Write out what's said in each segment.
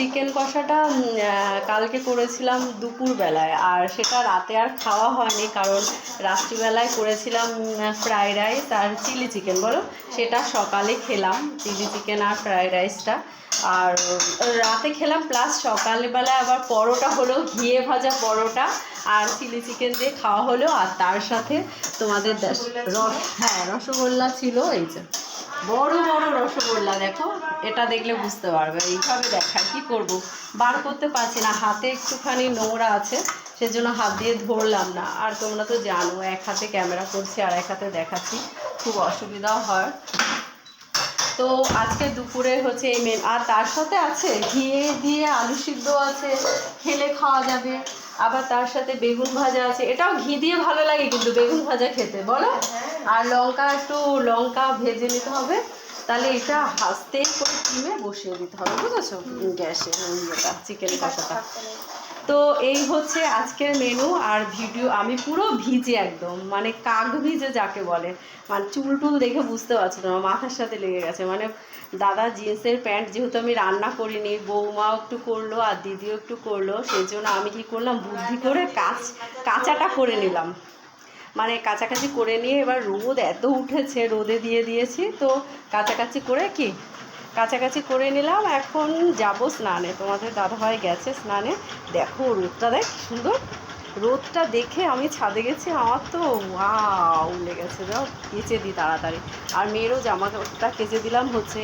Chicken কষাটা কালকে করেছিলাম দুপুরবেলায়, আর সেটা রাতে আর খাওয়া হয়নি, কারণ রাত্রিবেলায় করেছিলাম ফ্রাইড রাইস আর চিলি চিকেন, বলো, সেটা সকালে খেলাম, চিলি চিকেন আর ফ্রাইড রাইসটা। আর রাতে খেলাম, প্লাস সকালবেলায় আবার পরোটা হলো, ঘিয়ে ভাজা পরোটা আর চিলি চিকেন দিয়ে খাওয়া হলো। আর তার সাথে তোমাদের রসগোল্লা ছিল। এই যে বড় বড় রসগোল্লা, দেখো, এটা দেখলে বুঝতে পারবে। এইভাবে দেখায়, কি করব, বার করতে পারছি না, হাতে একটুখানি নোংরা আছে, সেজন্য হাত দিয়ে ধরলাম না। আর তোমরা তো জানো, এক হাতে ক্যামেরা করছি আর এক হাতে দেখাচ্ছি, খুব অসুবিধাও হয়। তো আজকে দুপুরে হচ্ছে এই মেন, আর তার সাথে আছে ঘিয়ে দিয়ে আলু সিদ্ধ আছে, খেলে খাওয়া যাবে। আবার তার সাথে বেগুন ভাজা আছে, এটাও ঘি দিয়ে ভালো লাগে কিন্তু বেগুন ভাজা খেতে, বলো। আর লঙ্কা ভেজে নিতে হবে, তাহলে এটা হাসতেই করে কিমে বসিয়ে দিতে হবে, বুঝেছো, গ্যাসে ইয়েটা, চিকেন কষাটা। তো এই হচ্ছে আজকের মেনু। আর ভিডিও আমি পুরো ভিজে, একদম মানে কাক ভিজে যাকে বলে, মানে চুল টুল দেখে বুঝতে পারছি না, মাথার সাথে লেগে গেছে। মানে দাদা জিন্সের প্যান্ট, যেহেতু আমি রান্না করিনি, বৌমাও একটু করলো আর দিদিও একটু করলো, সেই জন্য আমি কি করলাম, বুদ্ধি করে কাঁচাটা করে নিলাম, মানে কাছাকাছি করে নিয়ে, এবার রোদ এত উঠেছে, রোদে দিয়ে দিয়েছি, তো কাছাকাছি করে নিলাম। এখন যাব স্নানে, তোমাদের দাদাভাই গেছে স্নানে। দেখো রোদটা, দেখ সুন্দর, রোদটা দেখে আমি ছাদে গেছি, আমার তো ওয়াও লেগেছে, যাও কেচে দিই তাড়াতাড়ি। আর মেয়েরও জামা কাপড়টা কেচে দিলাম, হচ্ছে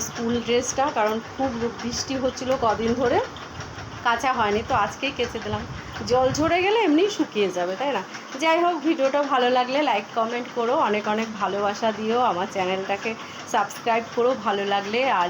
স্কুল ড্রেসটা, কারণ খুব বৃষ্টি হচ্ছিল কদিন ধরে, কাঁচা হয়নি, তো আজকেই কেচে দিলাম। জল ঝরে গেলে এমনি শুকিয়ে যাবে, তাই না? যাই হোক, ভিডিওটা ভালো লাগলে লাইক কমেন্ট করো, অনেক অনেক ভালোবাসা দিও, আমার চ্যানেলটাকে সাবস্ক্রাইব করো ভালো লাগলে। আর